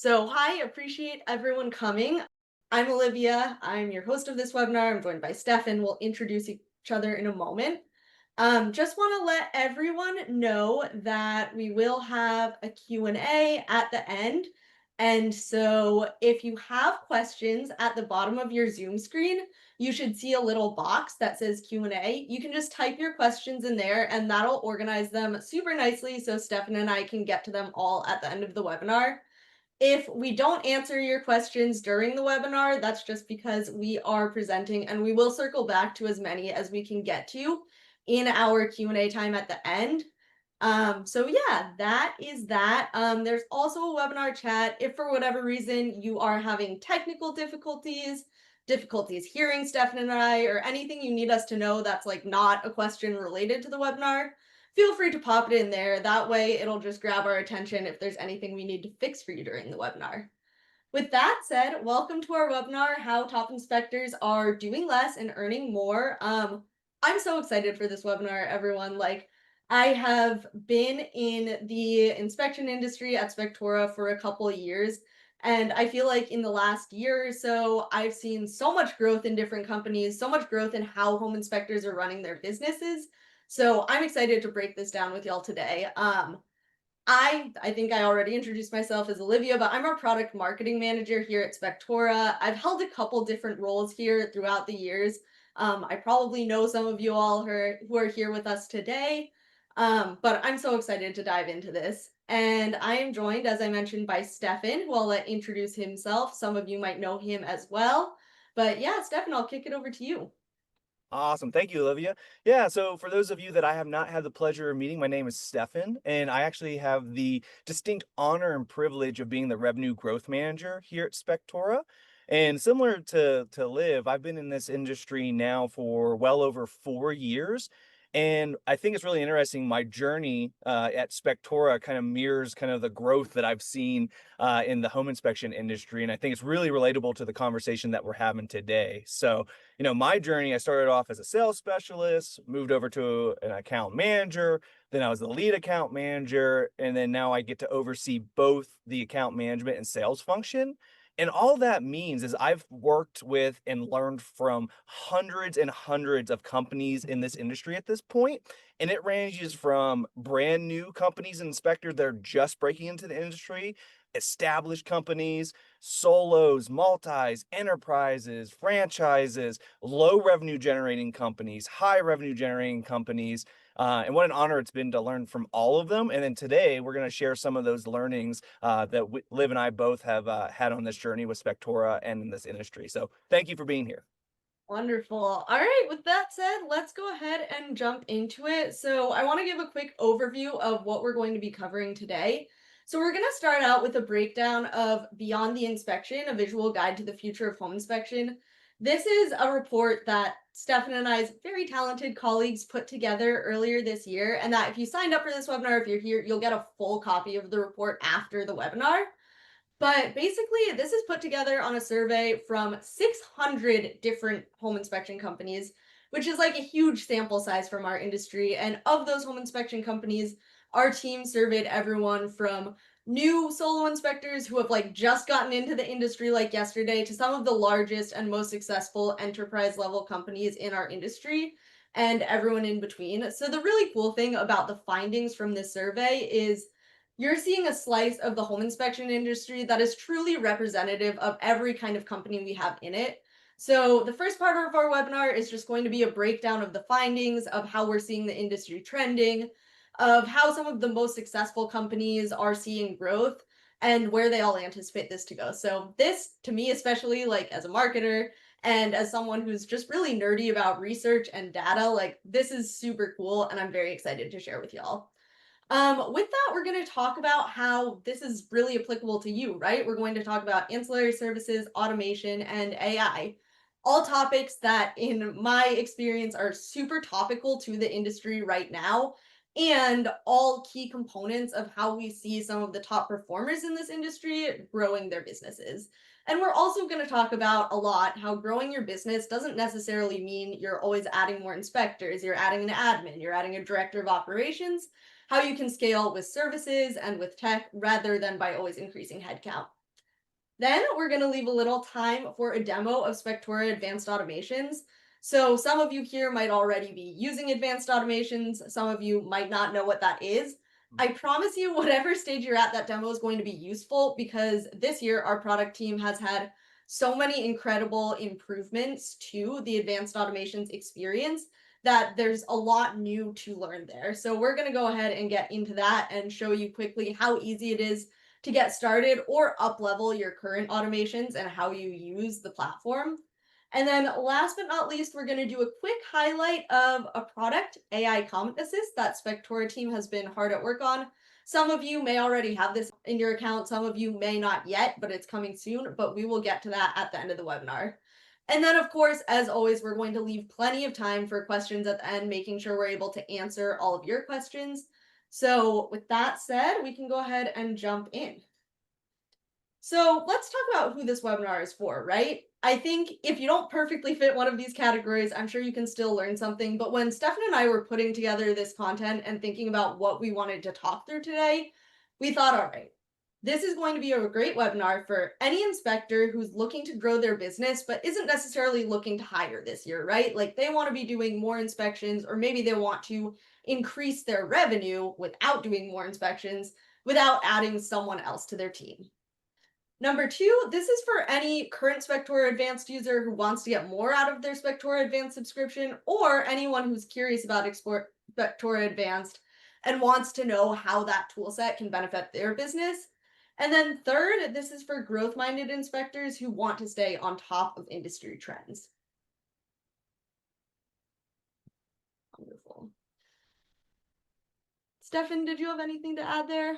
So, hi, appreciate everyone coming. I'm Olivia. I'm your host of this webinar. I'm joined by Stefan. We'll introduce each other in a moment. Just want to let everyone know that we will have a Q&A at the end. And so if you have questions at the bottom of your Zoom screen, you should see a little box that says Q&A. You can just type your questions in there and that'll organize them super nicely so Stefan and I can get to them all at the end of the webinar. If we don't answer your questions during the webinar, that's just because we are presenting and we will circle back to as many as we can get to in our Q&A time at the end. So yeah, that is that. There's also a webinar chat. If for whatever reason you are having technical difficulties hearing Stefan and I, or anything you need us to know that's like not a question related to the webinar, feel free to pop it in there. That way it'll just grab our attention if there's anything we need to fix for you during the webinar. With that said, welcome to our webinar, How Top Inspectors Are Doing Less and Earning More. I'm so excited for this webinar, everyone. I have been in the inspection industry at Spectora for a couple of years, and I feel like in the last year or so, I've seen so much growth in different companies, so much growth in how home inspectors are running their businesses. So I'm excited to break this down with y'all today. I think I already introduced myself as Olivia, but I'm our product marketing manager here at Spectora. I've held a couple different roles here throughout the years. I probably know some of you all who are here with us today, but I'm so excited to dive into this. And I am joined, as I mentioned, by Stefan, who I'll let introduce himself. Some of you might know him as well. But yeah, Stefan, I'll kick it over to you. Awesome. Thank you, Olivia. Yeah, so for those of you that I have not had the pleasure of meeting, my name is Stefan, and I actually have the distinct honor and privilege of being the revenue growth manager here at Spectora. And similar to Liv, I've been in this industry now for well over 4 years. And I think it's really interesting. My journey at Spectora kind of mirrors kind of the growth that I've seen in the home inspection industry. And I think it's really relatable to the conversation that we're having today. So, my journey, I started off as a sales specialist, moved over to an account manager, then I was the lead account manager, and then now I get to oversee both the account management and sales function. And all that means is I've worked with and learned from hundreds and hundreds of companies in this industry at this point. And it ranges from brand new companies and inspectors that are just breaking into the industry, established companies, solos, multis, enterprises, franchises, low revenue generating companies, high revenue generating companies. And what an honor it's been to learn from all of them. And then today we're going to share some of those learnings that Liv and I both have had on this journey with Spectora and in this industry. So thank you for being here. Wonderful. All right, with that said, let's go ahead and jump into it. So, I want to give a quick overview of what we're going to be covering today. So, we're going to start out with a breakdown of Beyond the Inspection, a visual guide to the future of home inspection. This is a report that Stefan and I's very talented colleagues put together earlier this year, and that if you signed up for this webinar, if you're here, you'll get a full copy of the report after the webinar. But basically, this is put together on a survey from 600 different home inspection companies, which is like a huge sample size from our industry. And of those home inspection companies, our team surveyed everyone from new solo inspectors who have like just gotten into the industry like yesterday to some of the largest and most successful enterprise level companies in our industry and everyone in between. So the really cool thing about the findings from this survey is you're seeing a slice of the home inspection industry that is truly representative of every kind of company we have in it. So, the first part of our webinar is just going to be a breakdown of the findings, of how we're seeing the industry trending, of how some of the most successful companies are seeing growth, and where they all anticipate this to go. So, this to me, especially like as a marketer and as someone who's just really nerdy about research and data, like this is super cool, and I'm very excited to share with y'all. With that, we're going to talk about how this is really applicable to you, right? We're going to talk about ancillary services, automation, and AI. All topics that, in my experience, are super topical to the industry right now, and all key components of how we see some of the top performers in this industry growing their businesses. And we're also going to talk about a lot how growing your business doesn't necessarily mean you're always adding more inspectors, you're adding an admin, you're adding a director of operations, how you can scale with services and with tech rather than by always increasing headcount. Then we're going to leave a little time for a demo of Spectora Advanced Automations. So some of you here might already be using advanced automations. Some of you might not know what that is. I promise you, whatever stage you're at, that demo is going to be useful because this year our product team has had so many incredible improvements to the advanced automations experience that there's a lot new to learn there. So we're going to go ahead and get into that and show you quickly how easy it is to get started or up level your current automations and how you use the platform. And then last but not least, we're going to do a quick highlight of a product, AI Comment Assist, that Spectora team has been hard at work on. Some of you may already have this in your account, some of you may not yet, but it's coming soon, but we will get to that at the end of the webinar. And then, of course, as always, we're going to leave plenty of time for questions at the end, making sure we're able to answer all of your questions. So with that said, we can go ahead and jump in. So let's talk about who this webinar is for, right? I think if you don't perfectly fit one of these categories, I'm sure you can still learn something. But when Stefan and I were putting together this content and thinking about what we wanted to talk through today, we thought, all right, this is going to be a great webinar for any inspector who's looking to grow their business, but isn't necessarily looking to hire this year, right? Like they want to be doing more inspections, or maybe they want to increase their revenue without doing more inspections, without adding someone else to their team. Number two, this is for any current Spectora Advanced user who wants to get more out of their Spectora Advanced subscription, or anyone who's curious about Spectora Advanced and wants to know how that toolset can benefit their business. And then third, this is for growth-minded inspectors who want to stay on top of industry trends. Wonderful. Stefan, did you have anything to add there?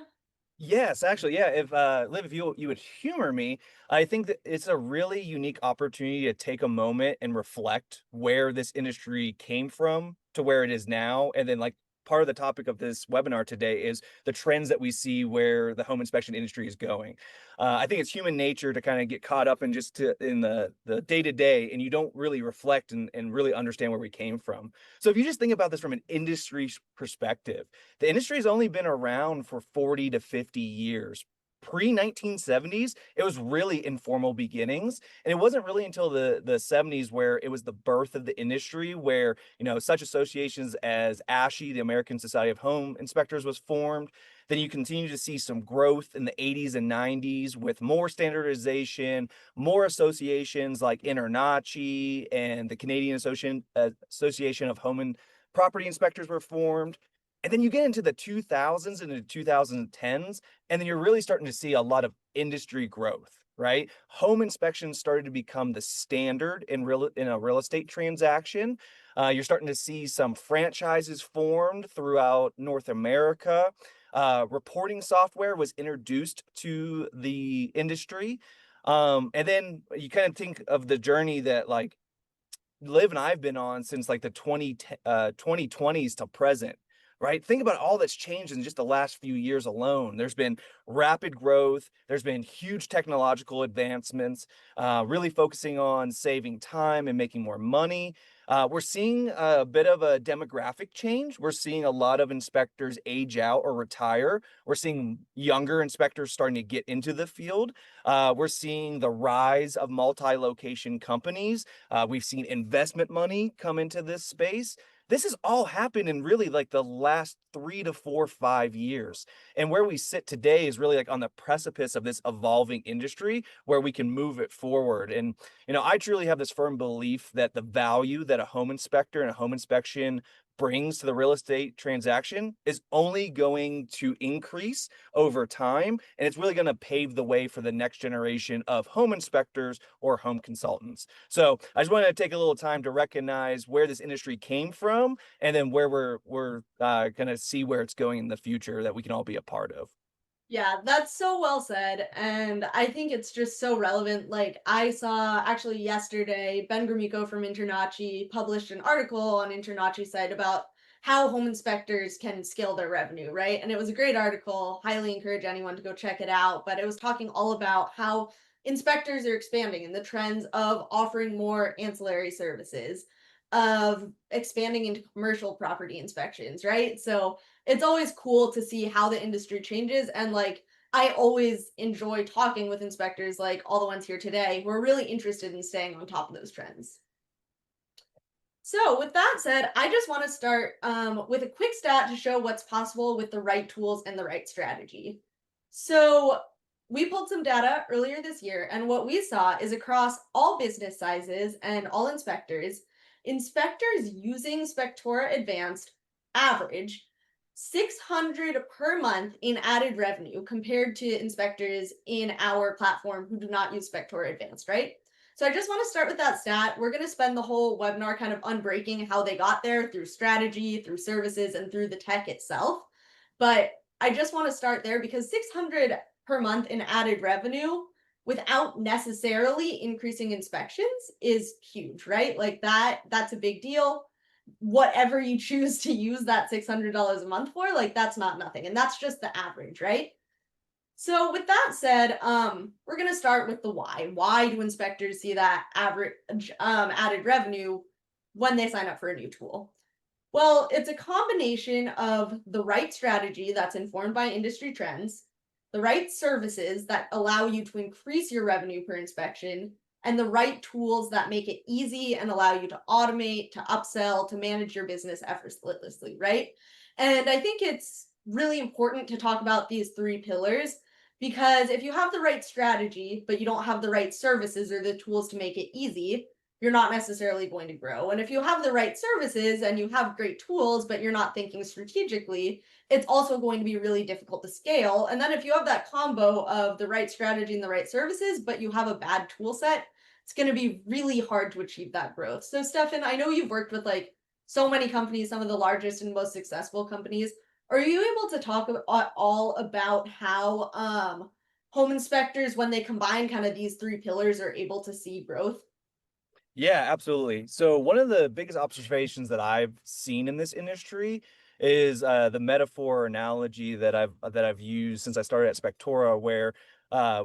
Yes, actually, yeah. If Liv, if you would humor me, I think that it's a really unique opportunity to take a moment and reflect where this industry came from to where it is now, and then like part of the topic of this webinar today is the trends that we see where the home inspection industry is going. I think it's human nature to kind of get caught up in just in the day to day, and you don't really reflect and really understand where we came from. So if you just think about this from an industry perspective, the industry has only been around for 40 to 50 years. Pre 1970s, it was really informal beginnings. And it wasn't really until the 70s where it was the birth of the industry, where, such associations as ASHI, the American Society of Home Inspectors, was formed. Then you continue to see some growth in the 80s and 90s with more standardization, more associations like INTERNACHI and the Canadian Association of Home and Property Inspectors were formed. And then you get into the 2000s and the 2010s, and then you're really starting to see a lot of industry growth, right? Home inspections started to become the standard in a real estate transaction. You're starting to see some franchises formed throughout North America. Reporting software was introduced to the industry. And then you kind of think of the journey that like Liv and I've been on since like the 2020s to present, right? Think about all that's changed in just the last few years alone. There's been rapid growth. There's been huge technological advancements, really focusing on saving time and making more money. We're seeing a bit of a demographic change. We're seeing a lot of inspectors age out or retire. We're seeing younger inspectors starting to get into the field. We're seeing the rise of multi-location companies. We've seen investment money come into this space. This has all happened in really like the last 3 to 4, 5 years. And where we sit today is really like on the precipice of this evolving industry where we can move it forward. And, I truly have this firm belief that the value that a home inspector and a home inspection brings to the real estate transaction is only going to increase over time. And it's really going to pave the way for the next generation of home inspectors or home consultants. So I just wanted to take a little time to recognize where this industry came from and then where we're going to see where it's going in the future that we can all be a part of. Yeah, that's so well said. And I think it's just so relevant. Like, I saw actually yesterday, Ben Gromyko from INTERNACHI published an article on INTERNACHI site about how home inspectors can scale their revenue, right? And it was a great article. Highly encourage anyone to go check it out. But it was talking all about how inspectors are expanding and the trends of offering more ancillary services, of expanding into commercial property inspections, right? So it's always cool to see how the industry changes. And like, I always enjoy talking with inspectors like all the ones here today who are really interested in staying on top of those trends. So, with that said, I just want to start with a quick stat to show what's possible with the right tools and the right strategy. So, we pulled some data earlier this year, and what we saw is across all business sizes and all inspectors, inspectors using Spectora Advanced average 600 per month in added revenue compared to inspectors in our platform who do not use Spectora Advanced, right? So I just want to start with that stat. We're going to spend the whole webinar kind of unbreaking how they got there through strategy, through services, and through the tech itself. But I just want to start there because 600 per month in added revenue without necessarily increasing inspections is huge, right? Like that's a big deal. Whatever you choose to use that $600 a month for, like that's not nothing. And that's just the average, right? So with that said, we're going to start with the why. Why do inspectors see that average added revenue when they sign up for a new tool? Well, it's a combination of the right strategy that's informed by industry trends, the right services that allow you to increase your revenue per inspection, and the right tools that make it easy and allow you to automate, to upsell, to manage your business effortlessly, right? And I think it's really important to talk about these three pillars because if you have the right strategy, but you don't have the right services or the tools to make it easy, you're not necessarily going to grow. And if you have the right services and you have great tools, but you're not thinking strategically, it's also going to be really difficult to scale. And then if you have that combo of the right strategy and the right services, but you have a bad tool set, it's going to be really hard to achieve that growth. So, Stefan, I know you've worked with like so many companies, some of the largest and most successful companies. Are you able to talk at all about how home inspectors, when they combine kind of these three pillars, are able to see growth? Yeah, absolutely. So one of the biggest observations that I've seen in this industry is the metaphor or analogy that I've used since I started at Spectora, where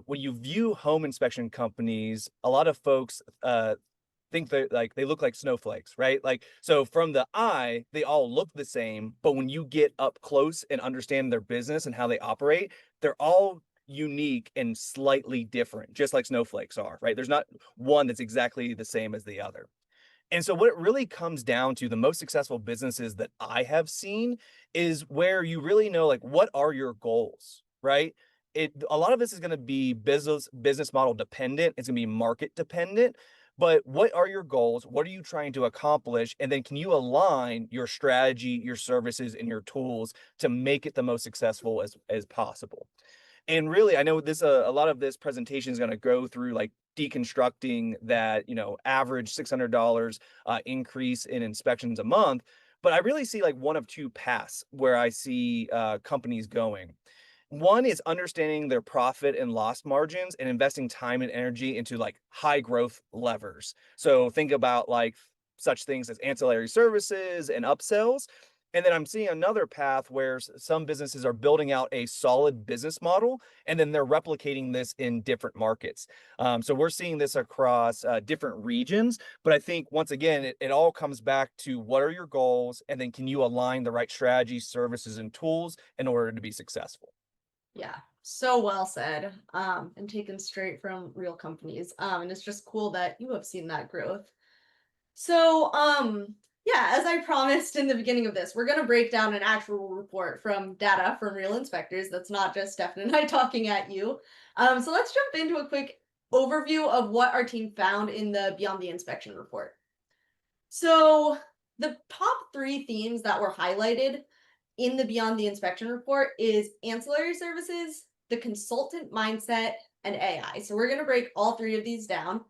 when you view home inspection companies, a lot of folks think that like they look like snowflakes, right? Like so from the eye, they all look the same, but when you get up close and understand their business and how they operate, they're all unique and slightly different, just like snowflakes are, right? There's not one that's exactly the same as the other. And so what it really comes down to, the most successful businesses that I have seen is where you really know like what are your goals, right? A lot of this is going to be business model dependent, it's going to be market dependent, but what are your goals? What are you trying to accomplish? And then can you align your strategy, your services and your tools to make it the most successful as possible? And really, I know this a lot of this presentation is going to go through like deconstructing that, average $600 increase in inspections a month. But I really see like one of two paths where I see companies going. One is understanding their profit and loss margins and investing time and energy into like high growth levers. So think about like such things as ancillary services and upsells. And then I'm seeing another path where some businesses are building out a solid business model and then they're replicating this in different markets. So we're seeing this across different regions. But I think once again, it all comes back to what are your goals? And then can you align the right strategies, services, and tools in order to be successful? Yeah, so well said. And taken straight from real companies. And it's just cool that you have seen that growth. So, yeah, as I promised in the beginning of this, we're going to break down an actual report from data from real inspectors. That's not just Stefan and I talking at you. So let's jump into a quick overview of what our team found in the Beyond the Inspection report. So the top three themes that were highlighted in the Beyond the Inspection report is ancillary services, the consultant mindset, and AI. So we're going to break all three of these down.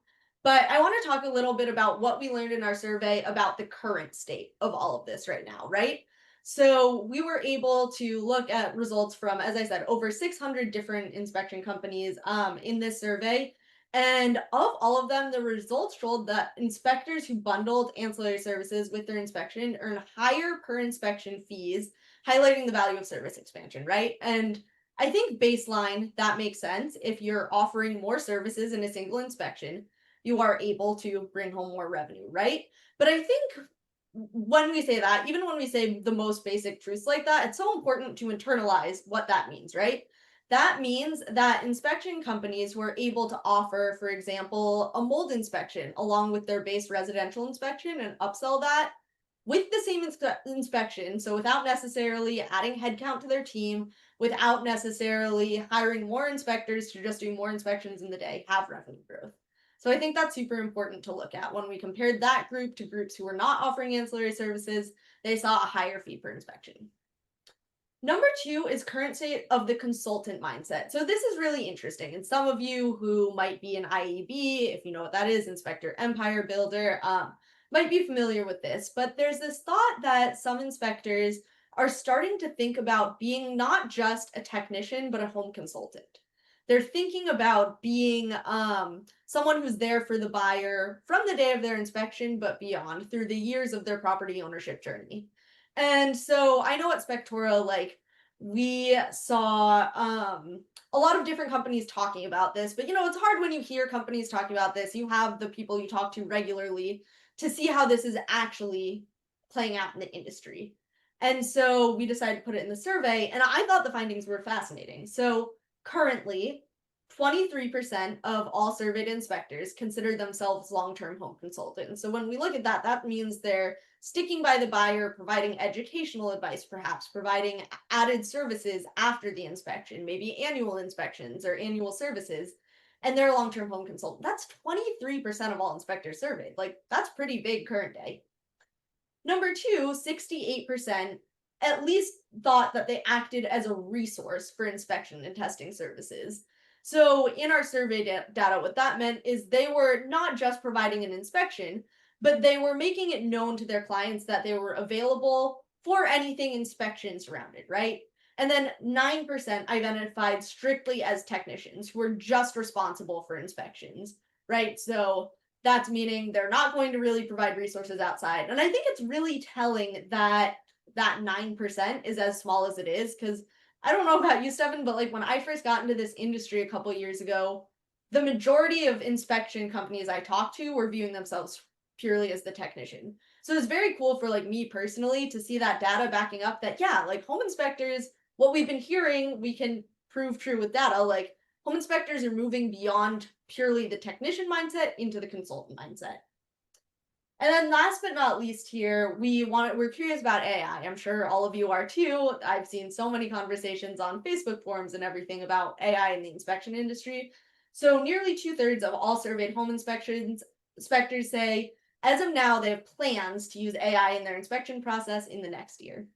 But I want to talk a little bit about what we learned in our survey about the current state of all of this right now, right? So we were able to look at results from, as I said, over 600 different inspection companies in this survey. And of all of them, the results showed that inspectors who bundled ancillary services with their inspection earn higher per inspection fees, highlighting the value of service expansion, right? And I think baseline, that makes sense. If you're offering more services in a single inspection, you are able to bring home more revenue, right? But I think when we say that, even when we say the most basic truths like that, it's so important to internalize what that means, right? That means that inspection companies were able to offer, for example, a mold inspection along with their base residential inspection and upsell that with the same inspection. So without necessarily adding headcount to their team, without necessarily hiring more inspectors to just do more inspections in the day, have revenue growth. So I think that's super important to look at. When we compared that group to groups who were not offering ancillary services, they saw a higher fee per inspection. Number two is current state of the consultant mindset. So this is really interesting. And some of you who might be an IEB, if you know what that is, Inspector Empire Builder, might be familiar with this. But there's this thought that some inspectors are starting to think about being not just a technician, but a home consultant. They're thinking about being someone who's there for the buyer from the day of their inspection, but beyond through the years of their property ownership journey. And so I know at Spectora, like we saw a lot of different companies talking about this, but it's hard when you hear companies talking about this. You have the people you talk to regularly to see how this is actually playing out in the industry. And so we decided to put it in the survey, and I thought the findings were fascinating. So currently, 23% of all surveyed inspectors consider themselves long-term home consultants. So when we look at that, that means they're sticking by the buyer, providing educational advice, perhaps providing added services after the inspection, maybe annual inspections or annual services, and they're a long-term home consultant. That's 23% of all inspectors surveyed. Like, that's pretty big current day. Number two, 68% at least thought that they acted as a resource for inspection and testing services. So, in our survey data, what that meant is they were not just providing an inspection, but they were making it known to their clients that they were available for anything inspection surrounded, right? And then 9% identified strictly as technicians who were just responsible for inspections, right? So, that's meaning they're not going to really provide resources outside. And I think it's really telling that that 9% is as small as it is, because I don't know about you, Stefan, but like when I first got into this industry a couple years ago, the majority of inspection companies I talked to were viewing themselves purely as the technician. So it's very cool for like me personally to see that data backing up that, yeah, like home inspectors, what we've been hearing, we can prove true with data. Like home inspectors are moving beyond purely the technician mindset into the consultant mindset. And then last but not least here, we're curious about AI. I'm sure all of you are too. I've seen so many conversations on Facebook forums and everything about AI in the inspection industry. So nearly two-thirds of all surveyed home inspectors say, as of now, they have plans to use AI in their inspection process in the next year.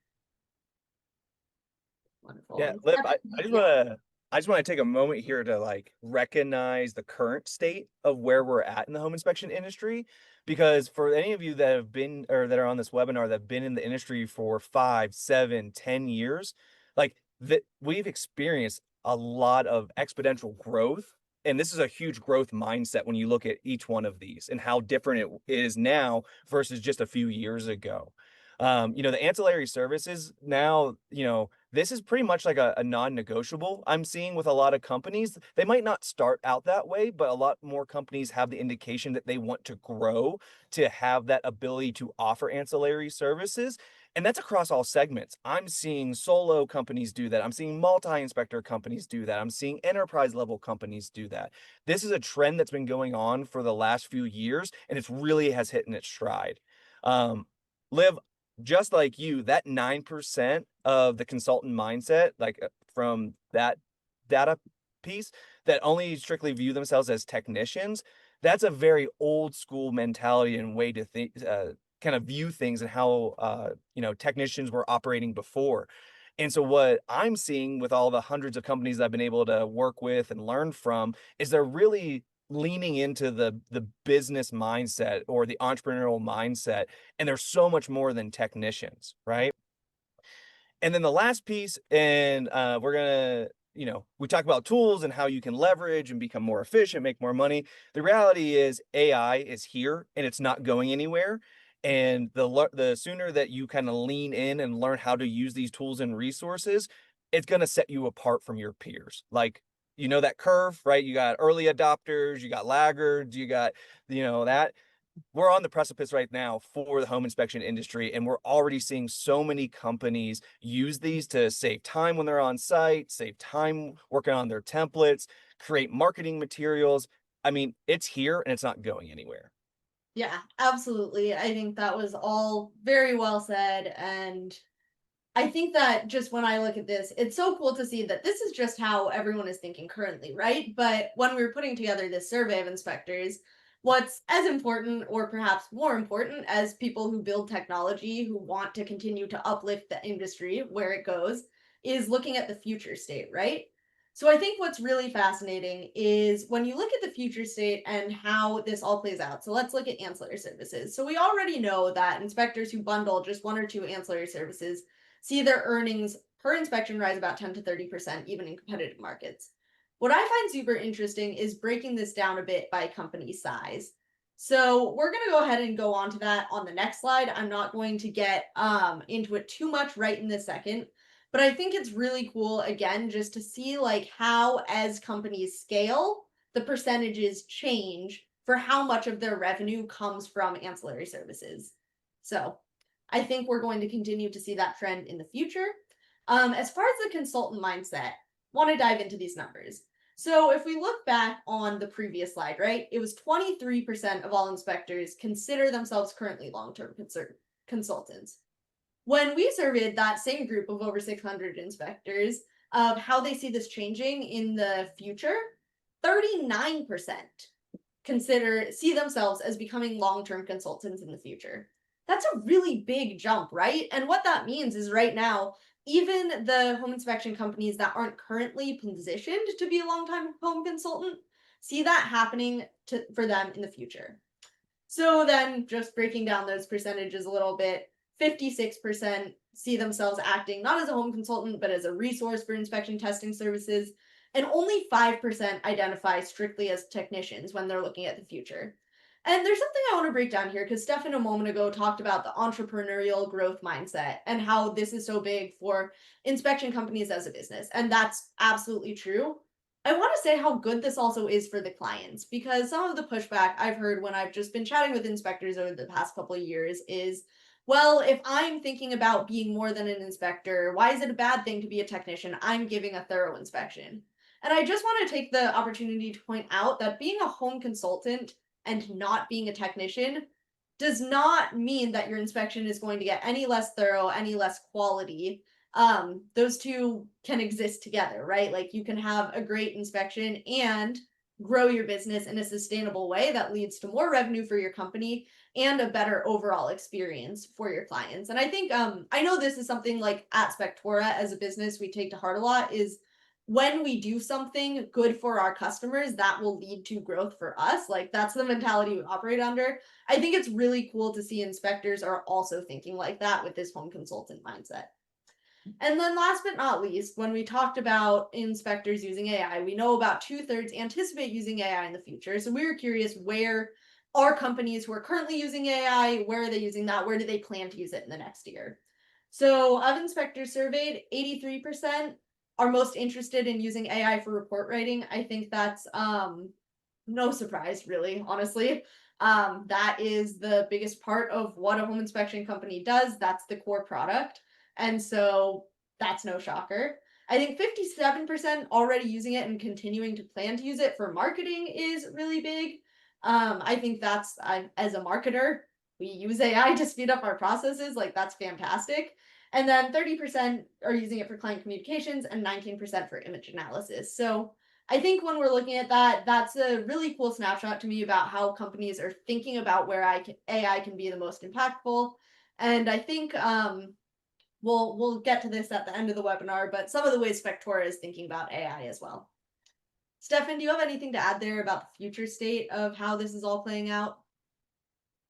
Wonderful. Yeah, And Lip, yeah. I just want to take a moment here to like recognize the current state of where we're at in the home inspection industry. Because for any of you that have been or that are on this webinar that have been in the industry for 5, 7, 10 years, like that we've experienced a lot of exponential growth. And this is a huge growth mindset when you look at each one of these and how different it is now versus just a few years ago. The ancillary services now, this is pretty much like a non-negotiable I'm seeing with a lot of companies. They might not start out that way, but a lot more companies have the indication that they want to grow to have that ability to offer ancillary services. And that's across all segments. I'm seeing solo companies do that. I'm seeing multi-inspector companies do that. I'm seeing enterprise level companies do that. This is a trend that's been going on for the last few years, and it's really has hit in its stride. Liv, just like you, that 9% of the consultant mindset, like from that data piece, that only strictly view themselves as technicians, that's a very old school mentality and way to think, kind of view things and how, technicians were operating before. And so what I'm seeing with all the hundreds of companies I've been able to work with and learn from is they're really leaning into the business mindset or the entrepreneurial mindset, and they're so much more than technicians, right? And then the last piece, and we're gonna, we talk about tools and how you can leverage and become more efficient, make more money. The reality is AI is here and it's not going anywhere. And the sooner that you kind of lean in and learn how to use these tools and resources, it's gonna set you apart from your peers. Like, that curve, right? You got early adopters, you got laggards, you got, that. we're on the precipice right now for the home inspection industry, and we're already seeing so many companies use these to save time when they're on site, save time working on their templates, create marketing materials. I mean, it's here and it's not going anywhere. Yeah, absolutely. I think that was all very well said. And I think that just when I look at this, it's so cool to see that this is just how everyone is thinking currently, right? But when we were putting together this survey of inspectors, what's as important, or perhaps more important, as people who build technology who want to continue to uplift the industry where it goes, is looking at the future state, right? So I think what's really fascinating is when you look at the future state and how this all plays out. So let's look at ancillary services. So we already know that inspectors who bundle just one or two ancillary services see their earnings per inspection rise about 10 to 30%, even in competitive markets. What I find super interesting is breaking this down a bit by company size. So we're going to go ahead and go on to that on the next slide. I'm not going to get into it too much right in this second, but I think it's really cool, again, just to see like how as companies scale, the percentages change for how much of their revenue comes from ancillary services. So I think we're going to continue to see that trend in the future. As far as the consultant mindset, want to dive into these numbers. So if we look back on the previous slide, right, it was 23% of all inspectors consider themselves currently long-term consultants. When we surveyed that same group of over 600 inspectors of how they see this changing in the future, 39% see themselves as becoming long-term consultants in the future. That's a really big jump, right? And what that means is right now, even the home inspection companies that aren't currently positioned to be a long-time home consultant see that happening for them in the future. So then, just breaking down those percentages a little bit, 56% see themselves acting not as a home consultant, but as a resource for inspection testing services. And only 5% identify strictly as technicians when they're looking at the future. And there's something I want to break down here because Stefan a moment ago talked about the entrepreneurial growth mindset and how this is so big for inspection companies as a business. And that's absolutely true. I want to say how good this also is for the clients because some of the pushback I've heard when I've just been chatting with inspectors over the past couple of years is, well, if I'm thinking about being more than an inspector, why is it a bad thing to be a technician? I'm giving a thorough inspection. And I just want to take the opportunity to point out that being a home consultant and not being a technician does not mean that your inspection is going to get any less thorough, any less quality. Those two can exist together, right? Like you can have a great inspection and grow your business in a sustainable way that leads to more revenue for your company and a better overall experience for your clients. And I think I know this is something like at Spectora as a business we take to heart a lot is when we do something good for our customers, that will lead to growth for us. Like that's the mentality we operate under. I think it's really cool to see inspectors are also thinking like that with this home consultant mindset. And then last but not least, when we talked about inspectors using AI, we know about two-thirds anticipate using AI in the future. So we were curious, where are companies who are currently using AI, where are they using that? Where do they plan to use it in the next year? So of inspectors surveyed, 83% are most interested in using AI for report writing. I think that's no surprise, really, honestly. That is the biggest part of what a home inspection company does. That's the core product. And so that's no shocker. I think 57% already using it and continuing to plan to use it for marketing is really big. I think as a marketer, we use AI to speed up our processes. Like, that's fantastic. And then 30% are using it for client communications and 19% for image analysis. So I think when we're looking at that, that's a really cool snapshot to me about how companies are thinking about where AI can be the most impactful. And I think we'll get to this at the end of the webinar, but some of the ways Spectora is thinking about AI as well. Stefan, do you have anything to add there about the future state of how this is all playing out?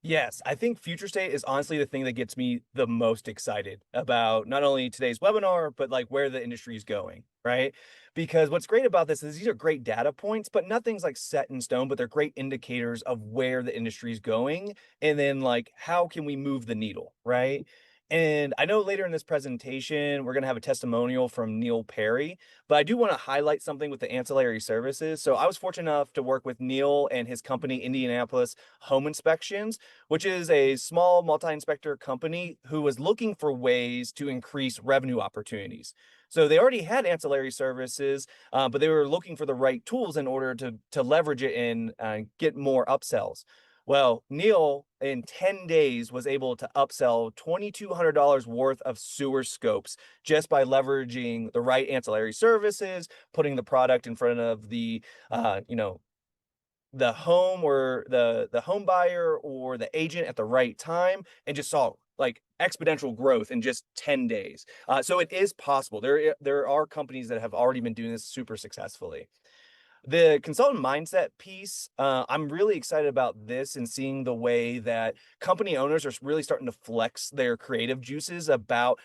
Yes, I think future state is honestly the thing that gets me the most excited about not only today's webinar, but like where the industry is going, right? Because what's great about this is these are great data points, but nothing's like set in stone, but they're great indicators of where the industry is going. And then like, how can we move the needle, right? And I know later in this presentation, we're going to have a testimonial from Neil Perry, but I do want to highlight something with the ancillary services. So I was fortunate enough to work with Neil and his company, Indianapolis Home Inspections, which is a small multi-inspector company who was looking for ways to increase revenue opportunities. So they already had ancillary services, but they were looking for the right tools in order to leverage it and get more upsells. Well, Neil in 10 days was able to upsell $2,200 worth of sewer scopes just by leveraging the right ancillary services, putting the product in front of the home or the home buyer or the agent at the right time, and just saw like exponential growth in just 10 days. So it is possible. There are companies that have already been doing this super successfully. The consultant mindset piece, I'm really excited about this and seeing the way that company owners are really starting to flex their creative juices about,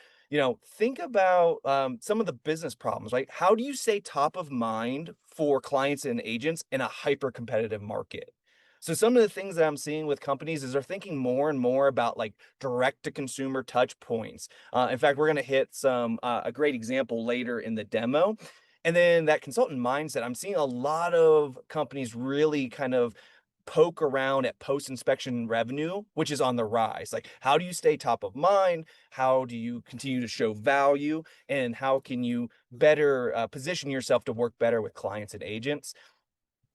think about some of the business problems, right? How do you stay top of mind for clients and agents in a hyper competitive market? So some of the things that I'm seeing with companies is they're thinking more and more about like direct to consumer touch points. In fact, we're going to hit a great example later in the demo. And then that consultant mindset, I'm seeing a lot of companies really kind of poke around at post-inspection revenue, which is on the rise. Like, how do you stay top of mind? How do you continue to show value? And how can you better position yourself to work better with clients and agents?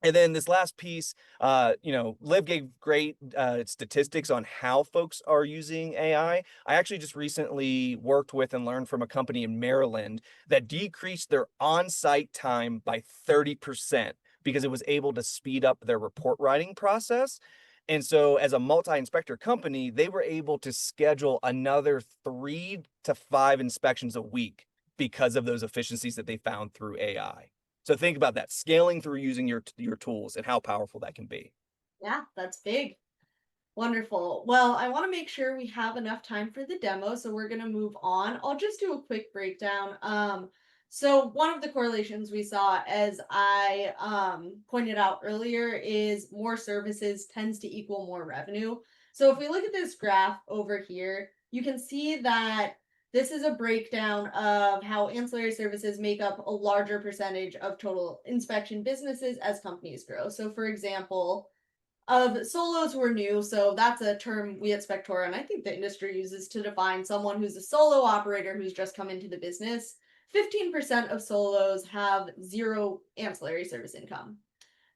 And then this last piece, Liv gave great statistics on how folks are using AI. I actually just recently worked with and learned from a company in Maryland that decreased their on-site time by 30% because it was able to speed up their report writing process. And so, as a multi inspector company, they were able to schedule another 3 to 5 inspections a week because of those efficiencies that they found through AI. So think about that, scaling through using your tools and how powerful that can be. Yeah, that's big. Wonderful. Well, I want to make sure we have enough time for the demo, so we're going to move on. I'll just do a quick breakdown. So one of the correlations we saw, as I pointed out earlier, is more services tends to equal more revenue. So if we look at this graph over here, you can see that this is a breakdown of how ancillary services make up a larger percentage of total inspection businesses as companies grow. So for example, of solos were new, so that's a term we at Spectora and I think the industry uses to define someone who's a solo operator who's just come into the business. 15% of solos have zero ancillary service income.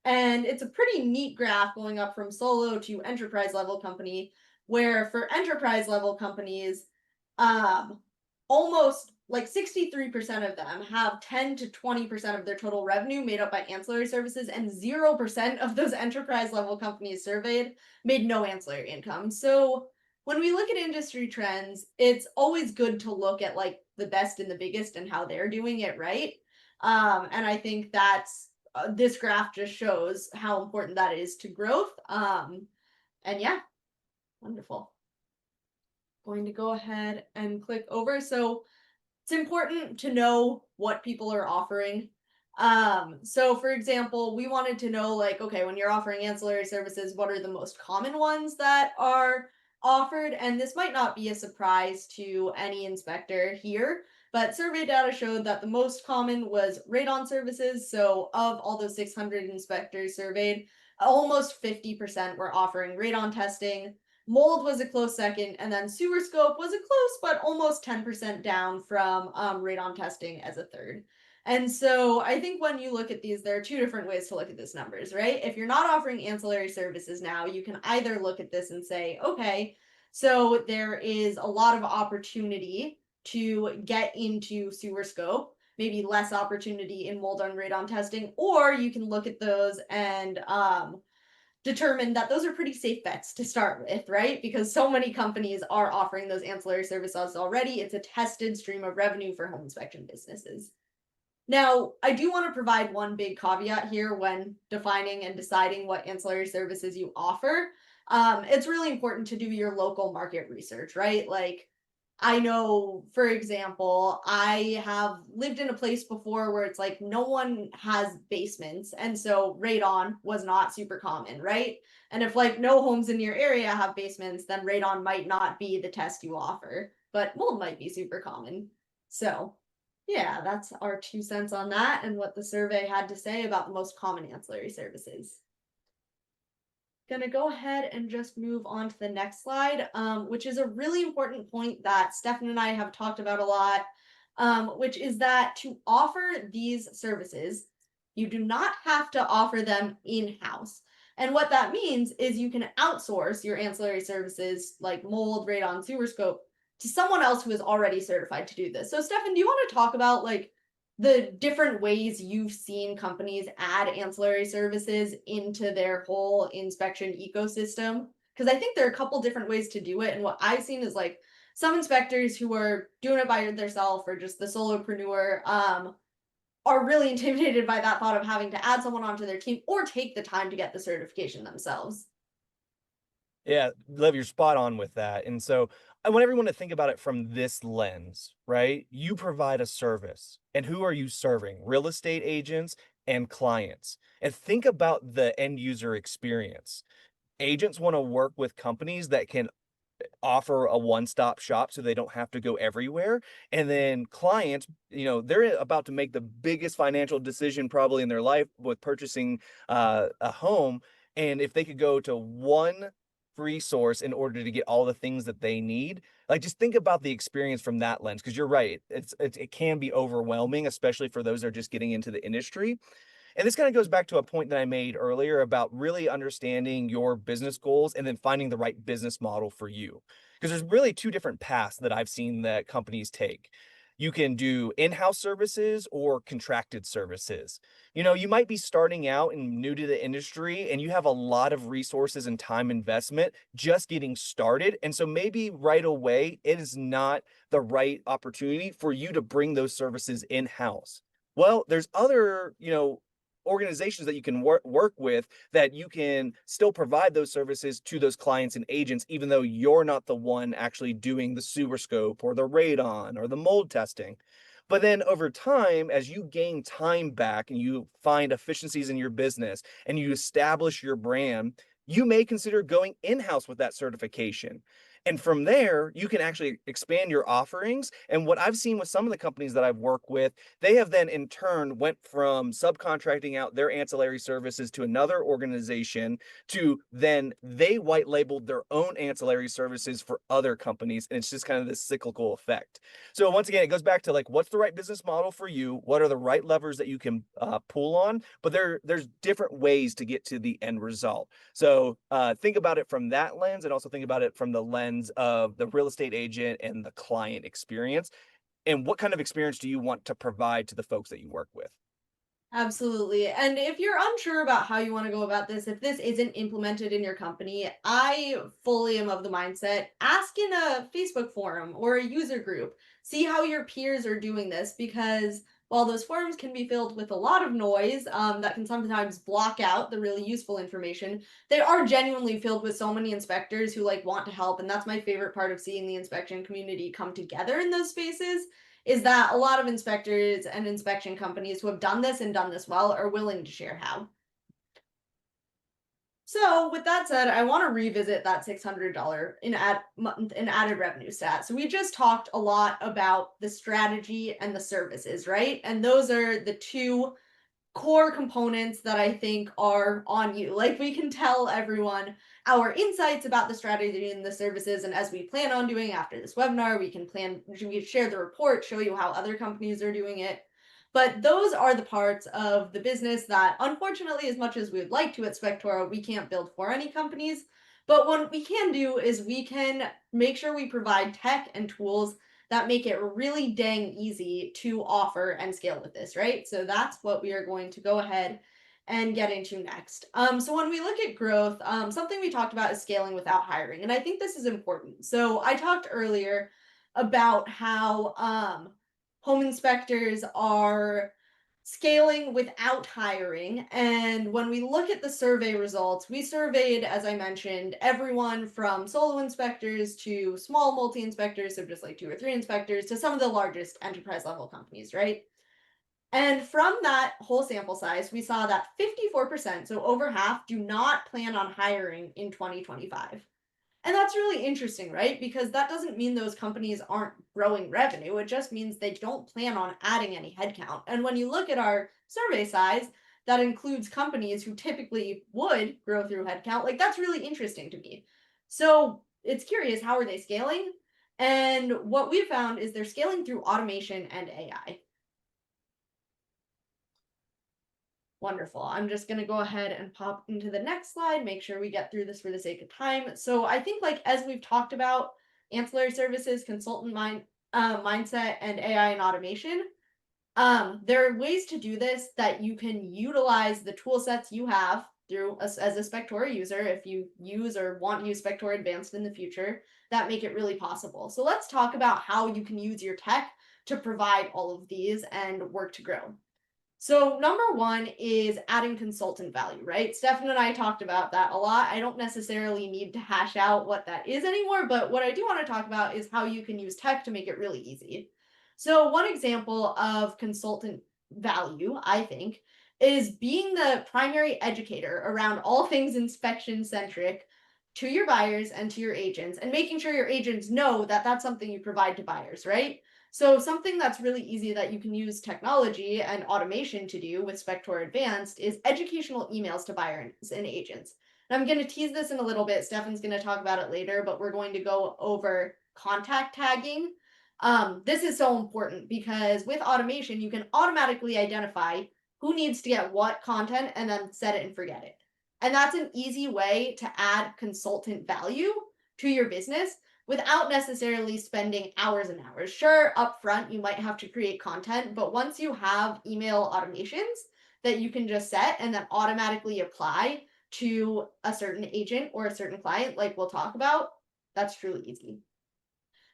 And it's a pretty neat graph going up from solo to enterprise level company, where for enterprise level companies, um, almost like 63% of them have 10 to 20% of their total revenue made up by ancillary services, and 0% of those enterprise level companies surveyed made no ancillary income. So when we look at industry trends, it's always good to look at like the best and the biggest and how they're doing it right. And I think that's this graph just shows how important that is to growth. And yeah, wonderful. Going to go ahead and click over. So it's important to know what people are offering. So for example, we wanted to know like, okay, when you're offering ancillary services, what are the most common ones that are offered? And this might not be a surprise to any inspector here, but survey data showed that the most common was radon services. So of all those 600 inspectors surveyed, almost 50% were offering radon testing. Mold was a close second, and then sewer scope was a close but almost 10% down from radon testing as a third. And so I think when you look at these, there are two different ways to look at these numbers, right? If you're not offering ancillary services now, you can either look at this and say, okay, so there is a lot of opportunity to get into sewer scope, maybe less opportunity in mold and radon testing, or you can look at those and determine that those are pretty safe bets to start with, right? Because so many companies are offering those ancillary services already. It's a tested stream of revenue for home inspection businesses. Now, I do want to provide one big caveat here when defining and deciding what ancillary services you offer. It's really important to do your local market research, right? Like, I know, for example, I have lived in a place before where it's like no one has basements. And so radon was not super common, right? And if like no homes in your area have basements, then radon might not be the test you offer, but mold might be super common. So, yeah, that's our 2 cents on that and what the survey had to say about the most common ancillary services. Gonna go ahead and just move on to the next slide, which is a really important point that Stefan and I have talked about a lot, which is that to offer these services, you do not have to offer them in-house. And what that means is you can outsource your ancillary services like mold, radon, sewer scope to someone else who is already certified to do this. So Stefan, do you want to talk about like the different ways you've seen companies add ancillary services into their whole inspection ecosystem? Because I think there are a couple different ways to do it. And what I've seen is like some inspectors who are doing it by themselves or just the solopreneur are really intimidated by that thought of having to add someone onto their team or take the time to get the certification themselves. Yeah, Liv, you're spot on with that. And so I want everyone to think about it from this lens, right? You provide a service, and who are you serving? Real estate agents and clients. And think about the end user experience. Agents want to work with companies that can offer a one-stop shop so they don't have to go everywhere. And then clients, they're about to make the biggest financial decision probably in their life with purchasing a home. And if they could go to one free source in order to get all the things that they need, like just think about the experience from that lens. Because you're right, it can be overwhelming, especially for those that are just getting into the industry. And this kind of goes back to a point that I made earlier about really understanding your business goals and then finding the right business model for you. Because there's really two different paths that I've seen that companies take. You can do in-house services or contracted services. You might be starting out and new to the industry and you have a lot of resources and time investment just getting started. And so maybe right away, it is not the right opportunity for you to bring those services in-house. Well, there's other, organizations that you can work with that you can still provide those services to those clients and agents, even though you're not the one actually doing the sewer scope or the radon or the mold testing. But then over time, as you gain time back and you find efficiencies in your business and you establish your brand, you may consider going in house with that certification. And from there, you can actually expand your offerings. And what I've seen with some of the companies that I've worked with, they have then in turn went from subcontracting out their ancillary services to another organization to then they white labeled their own ancillary services for other companies. And it's just kind of this cyclical effect. So once again, it goes back to like, what's the right business model for you? What are the right levers that you can pull on? But there's different ways to get to the end result. So think about it from that lens and also think about it from the lens of the real estate agent and the client experience. And what kind of experience do you want to provide to the folks that you work with? Absolutely. And if you're unsure about how you want to go about this, if this isn't implemented in your company, I fully am of the mindset ask in a Facebook forum or a user group. See how your peers are doing this because while those forums can be filled with a lot of noise that can sometimes block out the really useful information, they are genuinely filled with so many inspectors who like want to help. And that's my favorite part of seeing the inspection community come together in those spaces is that a lot of inspectors and inspection companies who have done this and done this well are willing to share how. So, with that said, I want to revisit that $600 in added revenue stat. So, we just talked a lot about the strategy and the services, right? And those are the two core components that I think are on you. Like we can tell everyone our insights about the strategy and the services, and as we plan on doing after this webinar, we share the report, show you how other companies are doing it. But those are the parts of the business that, unfortunately, as much as we would like to at Spectora, we can't build for any companies. But what we can do is we can make sure we provide tech and tools that make it really dang easy to offer and scale with this, right? So that's what we are going to go ahead and get into next. So when we look at growth, something we talked about is scaling without hiring, and I think this is important. So I talked earlier about how home inspectors are scaling without hiring. And when we look at the survey results, we surveyed, as I mentioned, everyone from solo inspectors to small multi inspectors, so just like 2 or 3 inspectors, to some of the largest enterprise level companies, right? And from that whole sample size, we saw that 54%, so over half, do not plan on hiring in 2025. And that's really interesting, right? Because that doesn't mean those companies aren't growing revenue. It just means they don't plan on adding any headcount. And when you look at our survey size, that includes companies who typically would grow through headcount. Like that's really interesting to me. So it's curious, how are they scaling? And what we found is they're scaling through automation and AI. Wonderful. I'm just going to go ahead and pop into the next slide, make sure we get through this for the sake of time. So I think like as we've talked about ancillary services, mindset, and AI and automation, there are ways to do this that you can utilize the tool sets you have through as a Spectora user if you use or want to use Spectora Advanced in the future that make it really possible. So let's talk about how you can use your tech to provide all of these and work to grow. So number one is adding consultant value, right? Stefan and I talked about that a lot. I don't necessarily need to hash out what that is anymore, but what I do want to talk about is how you can use tech to make it really easy. So one example of consultant value, I think, is being the primary educator around all things inspection centric to your buyers and to your agents and making sure your agents know that that's something you provide to buyers, right? So something that's really easy that you can use technology and automation to do with Spector Advanced is educational emails to buyers and agents. And I'm going to tease this in a little bit. Stefan's going to talk about it later, but we're going to go over contact tagging. This is so important because with automation, you can automatically identify who needs to get what content and then set it and forget it. And that's an easy way to add consultant value to your business without necessarily spending hours and hours. Sure, upfront, you might have to create content, but once you have email automations that you can just set and then automatically apply to a certain agent or a certain client, like we'll talk about, that's truly easy.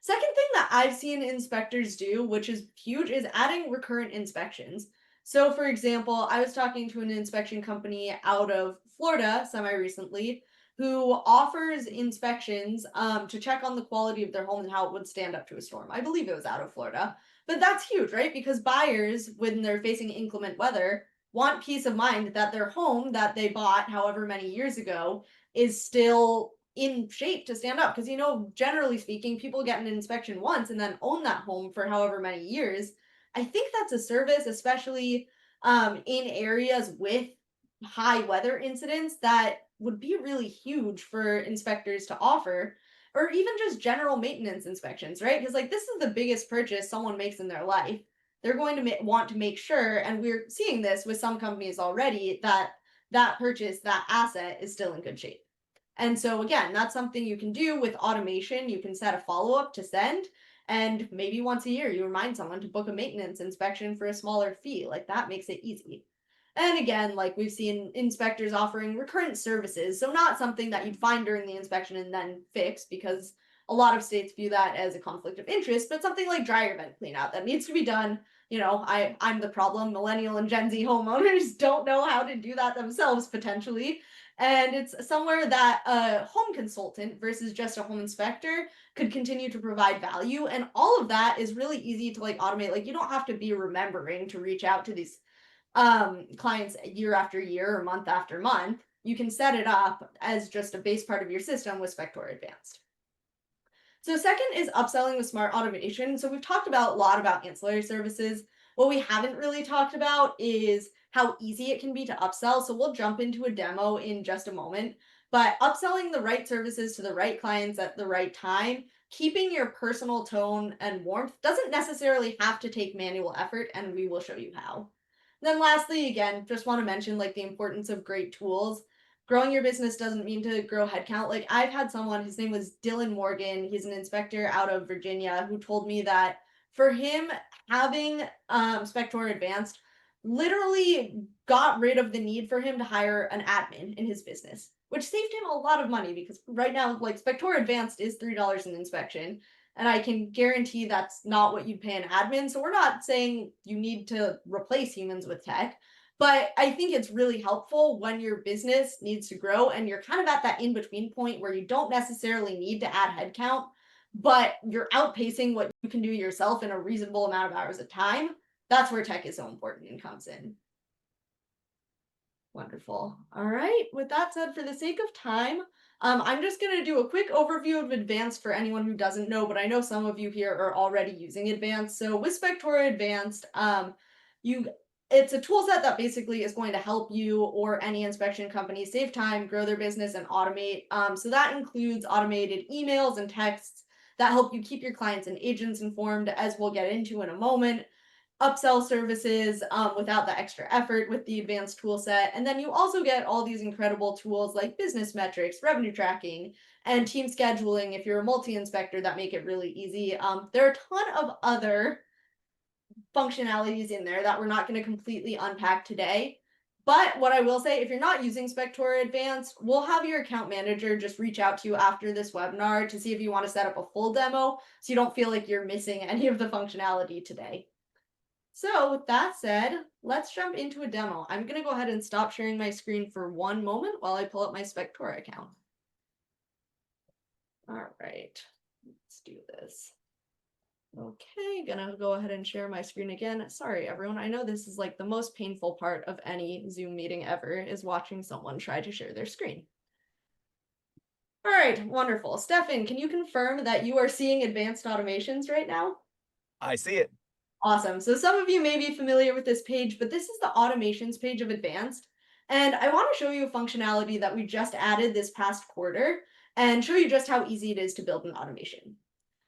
Second thing that I've seen inspectors do, which is huge, is adding recurrent inspections. So, for example, I was talking to an inspection company out of Florida semi recently who offers inspections to check on the quality of their home and how it would stand up to a storm. I believe it was out of Florida. But that's huge, right? Because buyers, when they're facing inclement weather, want peace of mind that their home that they bought however many years ago is still in shape to stand up. Because, generally speaking, people get an inspection once and then own that home for however many years. I think that's a service, especially in areas with high weather incidents, that would be really huge for inspectors to offer, or even just general maintenance inspections, right? Because, like, this is the biggest purchase someone makes in their life. They're going to want to make sure, and we're seeing this with some companies already, that that purchase, that asset is still in good shape. And so again, that's something you can do with automation. You can set a follow-up to send, and maybe once a year you remind someone to book a maintenance inspection for a smaller fee. Like that makes it easy. And again, like we've seen inspectors offering recurrent services. So not something that you'd find during the inspection and then fix, because a lot of states view that as a conflict of interest, but something like dryer vent clean out that needs to be done. I'm the problem. Millennial and Gen Z homeowners don't know how to do that themselves potentially. And it's somewhere that a home consultant versus just a home inspector could continue to provide value. And all of that is really easy to like automate. Like you don't have to be remembering to reach out to these clients year after year or month after month. You can set it up as just a base part of your system with Spector Advanced. So second is upselling with smart automation. So we've talked about a lot about ancillary services. What we haven't really talked about is how easy it can be to upsell. So we'll jump into a demo in just a moment. But upselling the right services to the right clients at the right time, keeping your personal tone and warmth doesn't necessarily have to take manual effort, and we will show you how. Then lastly, again, just want to mention like the importance of great tools. Growing your business doesn't mean to grow headcount. Like I've had someone, his name was Dylan Morgan. He's an inspector out of Virginia who told me that for him, having Spector Advanced literally got rid of the need for him to hire an admin in his business, which saved him a lot of money because right now, like Spector Advanced is $3 an inspection. And I can guarantee that's not what you'd pay an admin. So we're not saying you need to replace humans with tech, but I think it's really helpful when your business needs to grow and you're kind of at that in between point where you don't necessarily need to add headcount, but you're outpacing what you can do yourself in a reasonable amount of hours of time. That's where tech is so important and comes in. Wonderful. All right. With that said, for the sake of time, I'm just going to do a quick overview of Advanced for anyone who doesn't know, but I know some of you here are already using Advanced. So with Spectora Advanced, you it's a tool set that basically is going to help you or any inspection company save time, grow their business, and automate. So that includes automated emails and texts that help you keep your clients and agents informed, as we'll get into in a moment, upsell services without the extra effort with the advanced tool set. And then you also get all these incredible tools like business metrics, revenue tracking, and team scheduling if you're a multi-inspector that make it really easy. There are a ton of other functionalities in there that we're not going to completely unpack today. But what I will say, if you're not using Spectora Advanced, we'll have your account manager just reach out to you after this webinar to see if you want to set up a full demo so you don't feel like you're missing any of the functionality today. So with that said, let's jump into a demo. I'm going to go ahead and stop sharing my screen for one moment while I pull up my Spectora account. All right, let's do this. Okay, gonna go ahead and share my screen again. Sorry, everyone. I know this is like the most painful part of any Zoom meeting ever is watching someone try to share their screen. All right, wonderful. Stefan, can you confirm that you are seeing advanced automations right now? I see it. Awesome. So some of you may be familiar with this page, but this is the automations page of Advanced. And I want to show you a functionality that we just added this past quarter and show you just how easy it is to build an automation.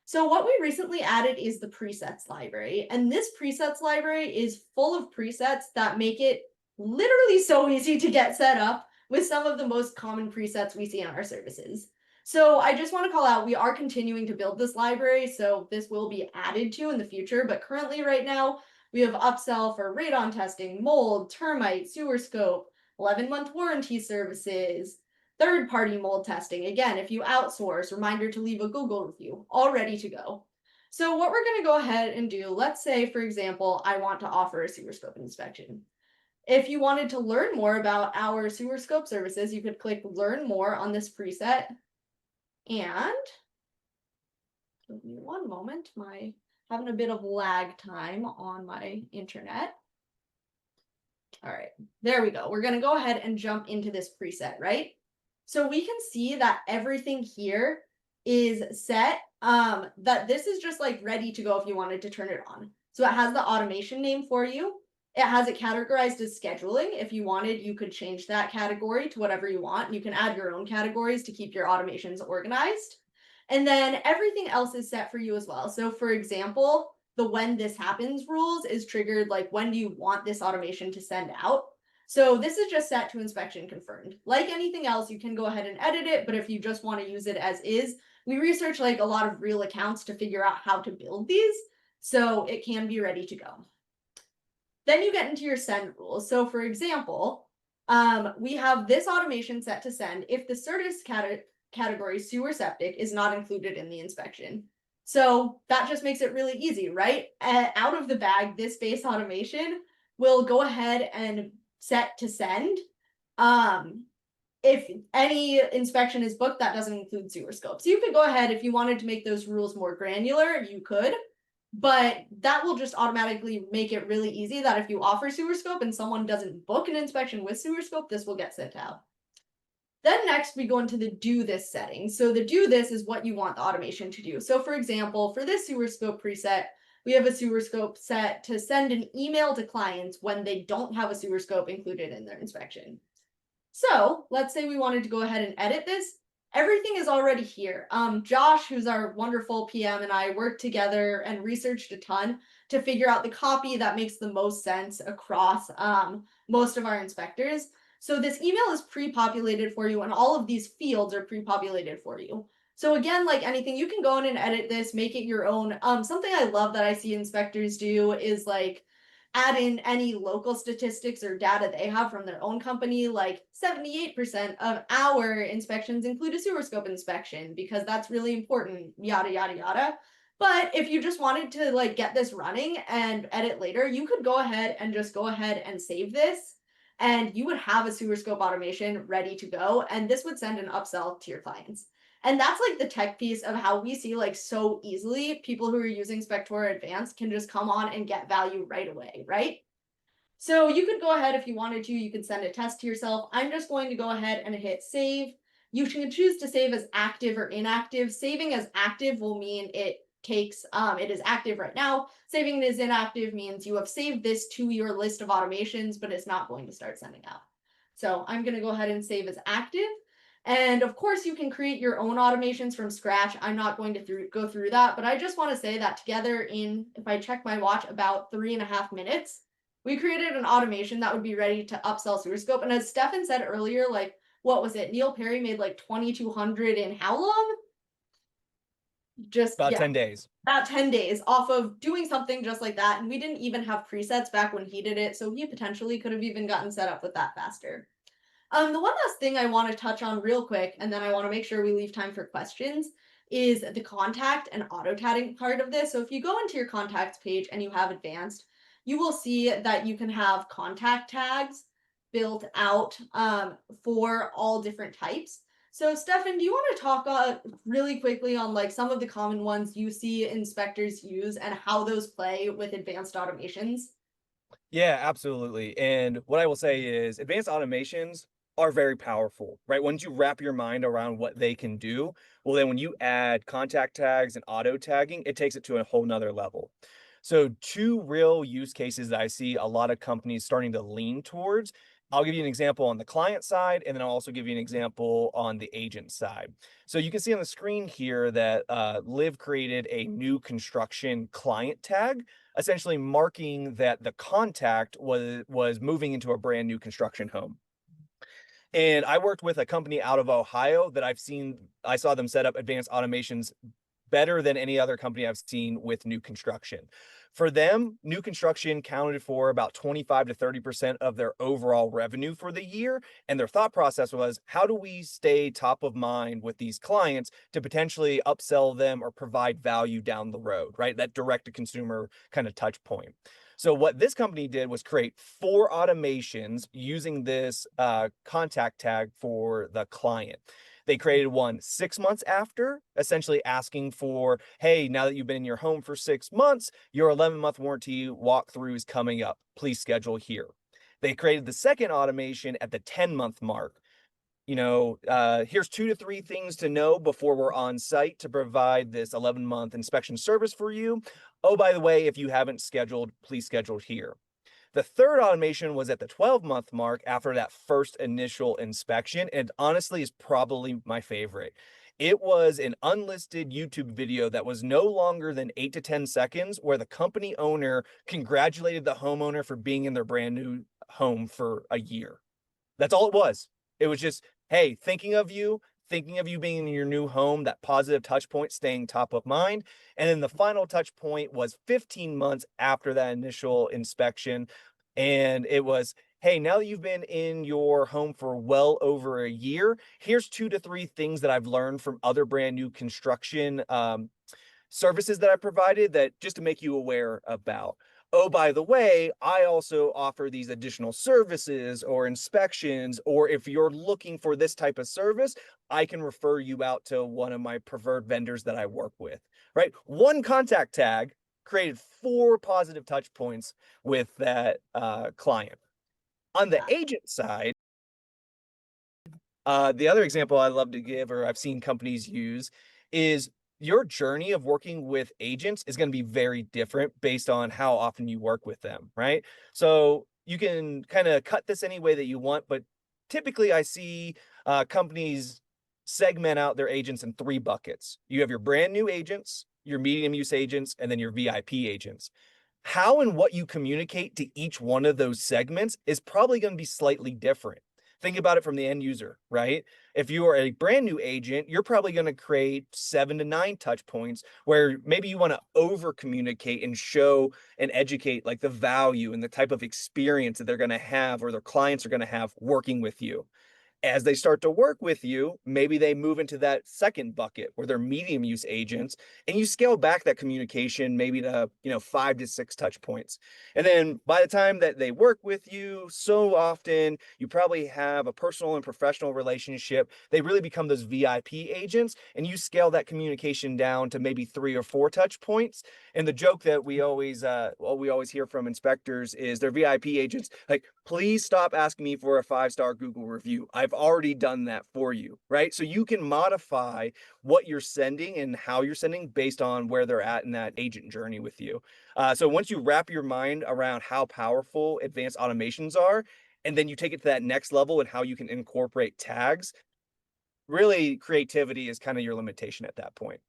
So what we recently added is the presets library. And this presets library is full of presets that make it literally so easy to get set up with some of the most common presets we see in our services. So I just want to call out, we are continuing to build this library, so this will be added to in the future, but currently right now, we have upsell for radon testing, mold, termite, sewer scope, 11-month warranty services, third-party mold testing. Again, if you outsource, reminder to leave a Google review, all ready to go. So what we're going to go ahead and do, let's say, for example, I want to offer a sewer scope inspection. If you wanted to learn more about our sewer scope services, you could click Learn More on this preset. And give me one moment, my having a bit of lag time on my internet. All right, there we go. We're going to go ahead and jump into this preset, right? So we can see that everything here is set, that this is just like ready to go if you wanted to turn it on. So it has the automation name for you. It has it categorized as scheduling. If you wanted, you could change that category to whatever you want. You can add your own categories to keep your automations organized. And then everything else is set for you as well. So for example, the when this happens rules is triggered like when do you want this automation to send out? So this is just set to inspection confirmed. Like anything else, you can go ahead and edit it, but if you just want to use it as is, we research like a lot of real accounts to figure out how to build these, so it can be ready to go. Then you get into your send rules. So for example, we have this automation set to send if the service category sewer septic is not included in the inspection. So that just makes it really easy, right? Out of the bag, this base automation will go ahead and set to send. If any inspection is booked, that doesn't include sewer scope. So you could go ahead if you wanted to make those rules more granular, you could. But that will just automatically make it really easy that if you offer sewer scope and someone doesn't book an inspection with sewer scope, this will get sent out. Then next we go into the do this setting. So the do this is what you want the automation to do. So for example, for this sewer scope preset, we have a sewer scope set to send an email to clients when they don't have a sewer scope included in their inspection. So let's say we wanted to go ahead and edit this. Everything is already here. Josh, who's our wonderful PM, and I worked together and researched a ton to figure out the copy that makes the most sense across most of our inspectors. So this email is pre-populated for you, and all of these fields are pre-populated for you. So again, like anything, you can go in and edit this, make it your own. Something I love that I see inspectors do is like add in any local statistics or data they have from their own company, like 78% of our inspections include a sewer scope inspection because that's really important, yada, yada, yada. But if you just wanted to like get this running and edit later, you could go ahead and just go ahead and save this, and you would have a sewer scope automation ready to go, and this would send an upsell to your clients. And that's like the tech piece of how we see like so easily people who are using Spectora Advanced can just come on and get value right away, right? So you could go ahead if you wanted to, you could send a test to yourself. I'm just going to go ahead and hit save. You can choose to save as active or inactive. Saving as active will mean it is active right now. Saving it as inactive means you have saved this to your list of automations, but it's not going to start sending out. So I'm going to go ahead and save as active. And of course, you can create your own automations from scratch. I'm not going to go through that, but I just want to say that together in, if I check my watch, about 3.5 minutes, we created an automation that would be ready to upsell SewerScope. And as Stefan said earlier, like, what was it? Neil Perry made like 2,200 in how long? Just, About yeah, 10 days. about 10 days off of doing something just like that. And we didn't even have presets back when he did it. So he potentially could have even gotten set up with that faster. The one last thing I want to touch on real quick, and then I want to make sure we leave time for questions, is the contact and auto tagging part of this. So if you go into your contacts page and you have advanced, you will see that you can have contact tags built out for all different types. So Stefan, do you want to talk really quickly on like some of the common ones you see inspectors use and how those play with advanced automations? Yeah, absolutely. And what I will say is advanced automations are very powerful, right? Once you wrap your mind around what they can do, well, then when you add contact tags and auto tagging, it takes it to a whole nother level. So, two real use cases that I see a lot of companies starting to lean towards. I'll give you an example on the client side, and then I'll also give you an example on the agent side. So, you can see on the screen here that Liv created a new construction client tag, essentially marking that the contact was moving into a brand new construction home. And I worked with a company out of Ohio that I saw them set up advanced automations better than any other company I've seen with new construction. For them, new construction counted for about 25 to 30% of their overall revenue for the year. And their thought process was, how do we stay top of mind with these clients to potentially upsell them or provide value down the road, right? That direct to consumer kind of touch point. So what this company did was create 4 automations using this contact tag for the client. They created one 6 months after, essentially asking for, hey, now that you've been in your home for 6 months, your 11-month warranty walkthrough is coming up. Please schedule here. They created the second automation at the 10-month mark. Here's 2 to 3 things to know before we're on site to provide this 11-month inspection service for you. Oh, by the way, if you haven't scheduled, please schedule here. The third automation was at the 12-month mark after that first initial inspection, and honestly is probably my favorite. It was an unlisted YouTube video that was no longer than 8 to 10 seconds, where the company owner congratulated the homeowner for being in their brand new home for a year. That's all it was. It was just, hey, thinking of you being in your new home, that positive touch point staying top of mind. And then the final touch point was 15 months after that initial inspection. And it was, hey, now that you've been in your home for well over a year, here's 2 to 3 things that I've learned from other brand new construction services that I provided that just to make you aware about. Oh, by the way, I also offer these additional services or inspections, or if you're looking for this type of service, I can refer you out to one of my preferred vendors that I work with, right? One contact tag created 4 positive touch points with that client. On the agent side, the other example I love to give, or I've seen companies use, is your journey of working with agents is going to be very different based on how often you work with them, right? So you can kind of cut this any way that you want, but typically I see companies segment out their agents in 3 buckets. You have your brand new agents, your medium use agents, and then your VIP agents. How and what you communicate to each one of those segments is probably going to be slightly different. Think about it from the end user, right? If you are a brand new agent, you're probably going to create 7 to 9 touch points where maybe you want to over communicate and show and educate like the value and the type of experience that they're going to have or their clients are going to have working with you. As they start to work with you, maybe they move into that second bucket where they're medium use agents, and you scale back that communication maybe to, 5 to 6 touch points. And then by the time that they work with you, so often you probably have a personal and professional relationship. They really become those VIP agents, and you scale that communication down to maybe 3 or 4 touch points. And the joke that we always hear from inspectors is their VIP agents like, please stop asking me for a 5-star Google review. I've already done that for you, right? So you can modify what you're sending and how you're sending based on where they're at in that agent journey with you. So once you wrap your mind around how powerful advanced automations are, and then you take it to that next level and how you can incorporate tags, really creativity is kind of your limitation at that point.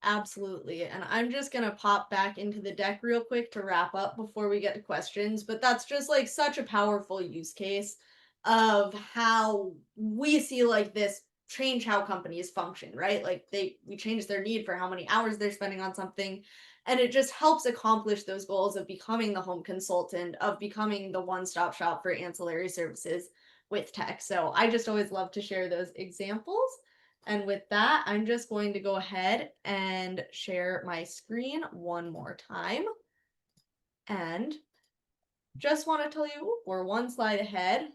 Absolutely. And I'm just going to pop back into the deck real quick to wrap up before we get to questions. But that's just like such a powerful use case of how we see like this change how companies function, right? Like we change their need for how many hours they're spending on something. And it just helps accomplish those goals of becoming the home consultant, of becoming the one-stop shop for ancillary services with tech. So I just always love to share those examples. And with that, I'm just going to go ahead and share my screen one more time. And just want to tell you we're one slide ahead.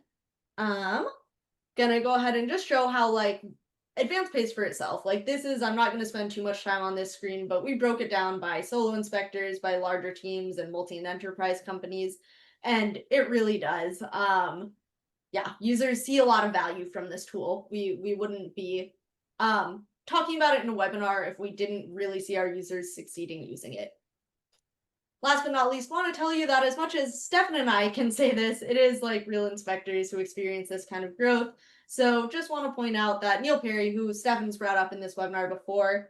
Um, gonna go ahead and just show how like advanced pays for itself. Like this is, I'm not gonna spend too much time on this screen, but we broke it down by solo inspectors, by larger teams and multi and enterprise companies. And it really does. Yeah, users see a lot of value from this tool. We wouldn't be talking about it in a webinar if we didn't really see our users succeeding using it. Last but not least, want to tell you that as much as Stefan and I can say this, it is like real inspectors who experience this kind of growth. So just want to point out that Neil Perry, who Stefan's brought up in this webinar before,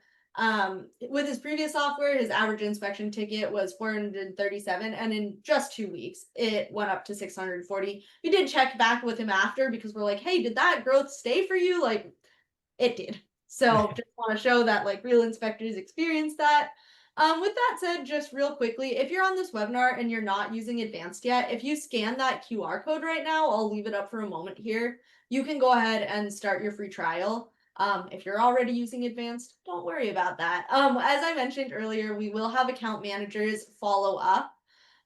with his previous software, his average inspection ticket was 437, and in just 2 weeks, it went up to 640. We did check back with him after because we're like, hey, did that growth stay for you? Like, it did. So just want to show that like real inspectors experience that. With that said, just real quickly, if you're on this webinar and you're not using advanced yet, if you scan that QR code right now, I'll leave it up for a moment here. You can go ahead and start your free trial. If you're already using advanced, don't worry about that. As I mentioned earlier, we will have account managers follow up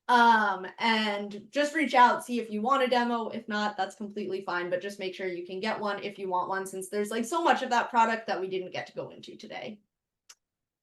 and just reach out, see if you want a demo. If not, that's completely fine, but just make sure you can get one if you want one, since there's like so much of that product that we didn't get to go into today.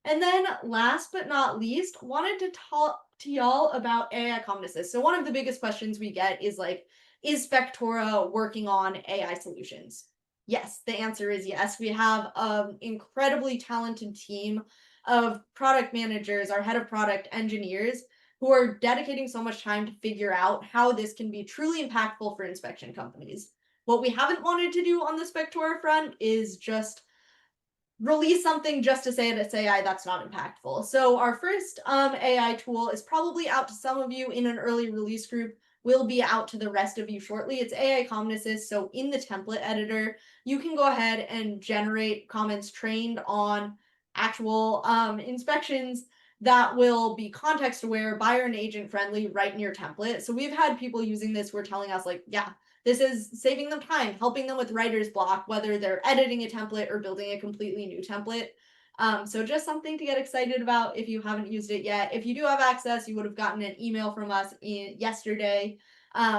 And then last but not least, wanted to talk to y'all about AI common assist. So one of the biggest questions we get is like, is Spectora working on AI solutions? Yes, the answer is yes. We have an incredibly talented team of product managers, our head of product engineers, who are dedicating so much time to figure out how this can be truly impactful for inspection companies. What we haven't wanted to do on the Spectora front is just release something just to say it's AI that's not impactful. So our first AI tool is probably out to some of you in an early release group, will be out to the rest of you shortly. It's AI Common Assist. So in the template editor, you can go ahead and generate comments trained on actual inspections that will be context aware, buyer and agent friendly right in your template. So we've had people using this who are telling us like, yeah, this is saving them time, helping them with writer's block, whether they're editing a template or building a completely new template. So just something to get excited about if you haven't used it yet. If you do have access, you would have gotten an email from us yesterday.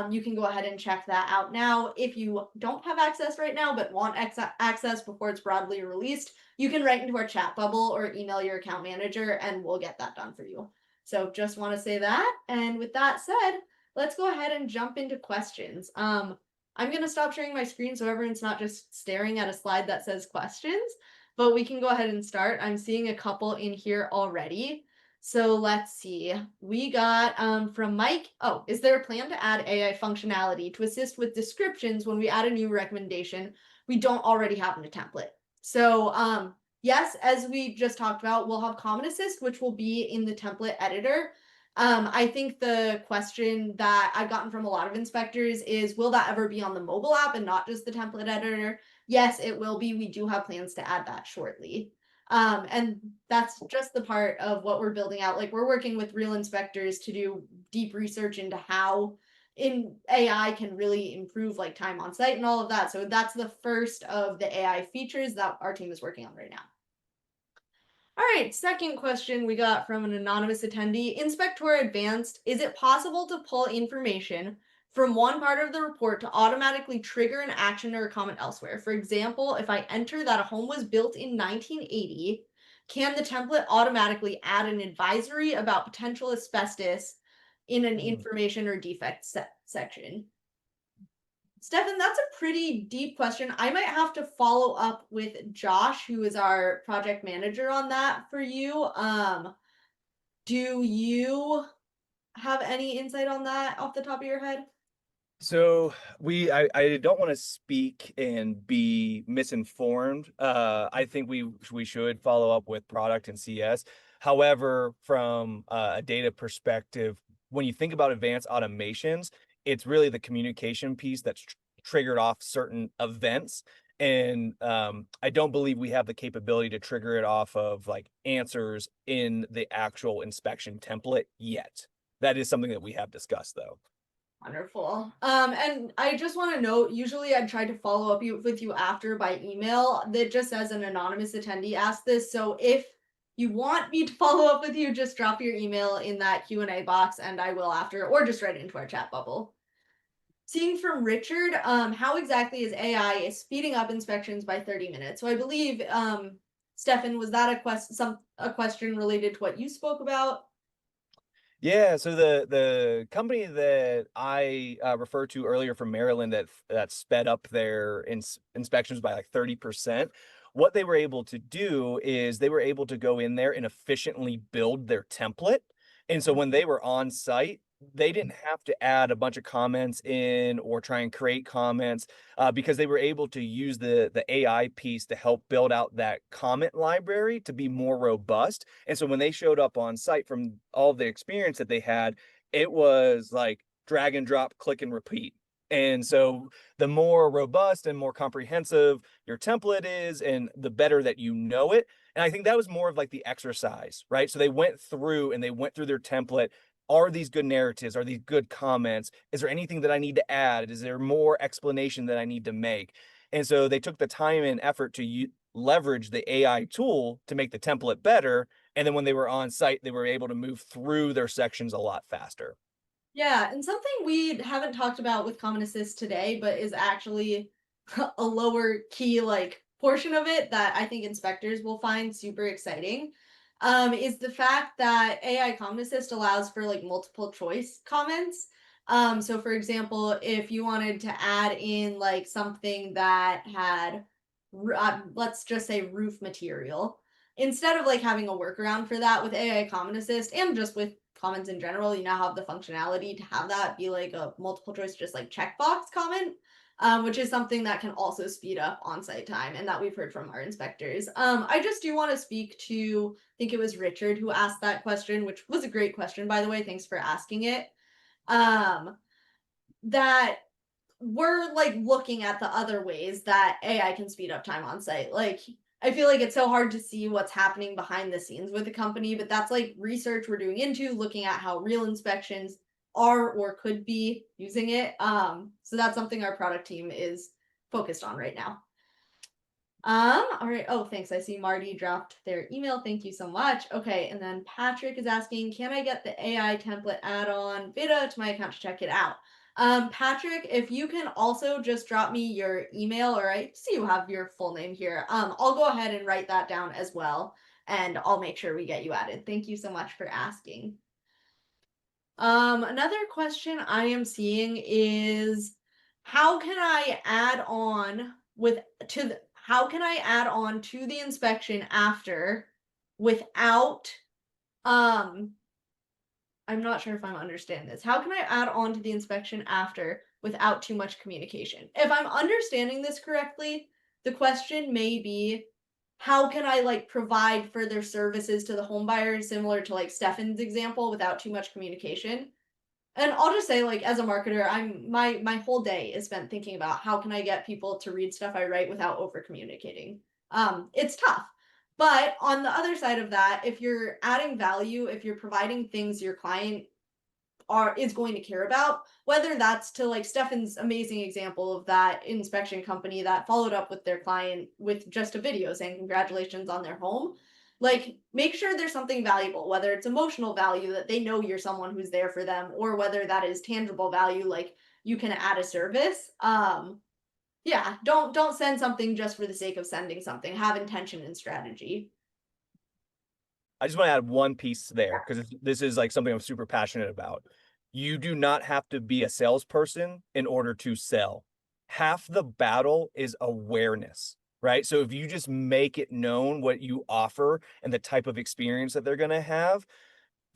You can go ahead and check that out now. If you don't have access right now, but want access before it's broadly released, you can write into our chat bubble or email your account manager and we'll get that done for you. So just want to say that. And with that said, let's go ahead and jump into questions. I'm going to stop sharing my screen so everyone's not just staring at a slide that says questions, but we can go ahead and start. I'm seeing a couple in here already. So let's see. We got from Mike. Oh, is there a plan to add AI functionality to assist with descriptions when we add a new recommendation we don't already have in a template? So yes, as we just talked about, we'll have Common Assist, which will be in the template editor. I think the question that I've gotten from a lot of inspectors is, will that ever be on the mobile app and not just the template editor? Yes, it will be. We do have plans to add that shortly. And that's just the part of what we're building out. Like we're working with real inspectors to do deep research into how in AI can really improve like time on site and all of that. So that's the first of the AI features that our team is working on right now. All right, second question we got from an anonymous attendee. In Spectora Advanced, is it possible to pull information from one part of the report to automatically trigger an action or a comment elsewhere? For example, if I enter that a home was built in 1980, can the template automatically add an advisory about potential asbestos in an Mm. information or defect section? Stefan, that's a pretty deep question. I might have to follow up with Josh, who is our project manager on that for you. Do you have any insight on that off the top of your head? So I don't want to speak and be misinformed. I think we should follow up with product and CS. However, from a data perspective, when you think about advanced automations, it's really the communication piece that's triggered off certain events. And I don't believe we have the capability to trigger it off of like answers in the actual inspection template yet. That is something that we have discussed though. Wonderful. And I just want to note, usually I try to follow up with you after by email. That just as an anonymous attendee asked this. So if you want me to follow up with you, just drop your email in that Q&A box and I will after, or just write it into our chat bubble. Seeing from Richard, how exactly is AI speeding up inspections by 30 minutes? So I believe, Stefan, was that a question related to what you spoke about? Yeah, so the company that I referred to earlier from Maryland that sped up their inspections by like 30%. What they were able to do is they were able to go in there and efficiently build their template. And so when they were on site, they didn't have to add a bunch of comments in or try and create comments because they were able to use the AI piece to help build out that comment library to be more robust. And so when they showed up on site from all the experience that they had, it was like drag and drop, click and repeat. And so the more robust and more comprehensive your template is, and the better that you know it. And I think that was more of like the exercise, right? So they went through and they went through their template. Are these good narratives? Are these good comments? Is there anything that I need to add? Is there more explanation that I need to make? And so they took the time and effort to leverage the AI tool to make the template better. And then when they were on site, they were able to move through their sections a lot faster. Yeah, and something we haven't talked about with Common Assist today, but is actually a lower key like portion of it that I think inspectors will find super exciting, is the fact that AI Common Assist allows for like multiple choice comments. So for example, if you wanted to add in like something that had, let's just say roof material, instead of like having a workaround for that with AI Common Assist and just with comments in general, you now have the functionality to have that be like a multiple choice, just like checkbox comment, which is something that can also speed up on-site time and that we've heard from our inspectors. I just do want to speak to, I think it was Richard who asked that question, which was a great question, by the way. Thanks for asking it. Um, that we're like looking at the other ways that AI can speed up time on site. Like, I feel like it's so hard to see what's happening behind the scenes with the company, but that's like research we're doing into looking at how real inspections are or could be using it. So that's something our product team is focused on right now. All right. Oh, thanks. I see Marty dropped their email. Thank you so much. Okay, and then Patrick is asking, can I get the AI template add-on Vita to my account to check it out? Patrick, if you can also just drop me your email, or I see you have your full name here. I'll go ahead and write that down as well, and I'll make sure we get you added. Thank you so much for asking. Another question I am seeing is how can I add on how can I add on to the inspection after without um I'm not sure if I'm understanding this. How can I add on to the inspection after without too much communication? If I'm understanding this correctly, the question may be how can I like provide further services to the home buyer similar to like Stefan's example without too much communication? And I'll just say, like, as a marketer, my whole day is spent thinking about how can I get people to read stuff I write without over communicating. It's tough. But on the other side of that, if you're adding value, if you're providing things your client is going to care about, whether that's to like Stefan's amazing example of that inspection company that followed up with their client with just a video saying congratulations on their home. Like, make sure there's something valuable, whether it's emotional value that they know you're someone who's there for them, or whether that is tangible value, like you can add a service. Yeah, don't send something just for the sake of sending something. Have intention and strategy. I just want to add one piece there because this is like something I'm super passionate about. You do not have to be a salesperson in order to sell. Half the battle is awareness, right? So if you just make it known what you offer and the type of experience that they're going to have,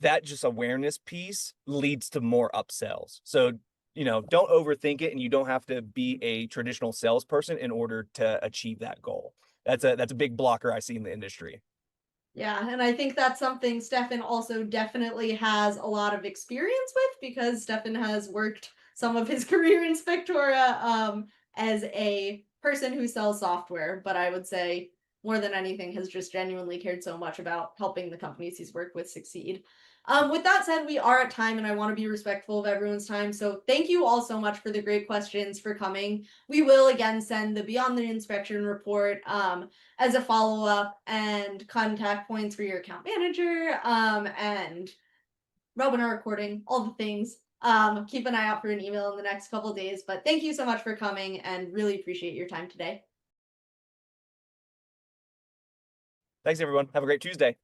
that just awareness piece leads to more upsells. So, don't overthink it and you don't have to be a traditional salesperson in order to achieve that goal. That's a big blocker I see in the industry. Yeah, and I think that's something Stefan also definitely has a lot of experience with because Stefan has worked some of his career in Spectora as a person who sells software, but I would say more than anything has just genuinely cared so much about helping the companies he's worked with succeed. With that said, we are at time and I want to be respectful of everyone's time. So thank you all so much for the great questions for coming. We will again send the Beyond the Inspection report as a follow up and contact points for your account manager and webinar recording, all the things. Keep an eye out for an email in the next couple days. But thank you so much for coming and really appreciate your time today. Thanks, everyone. Have a great Tuesday.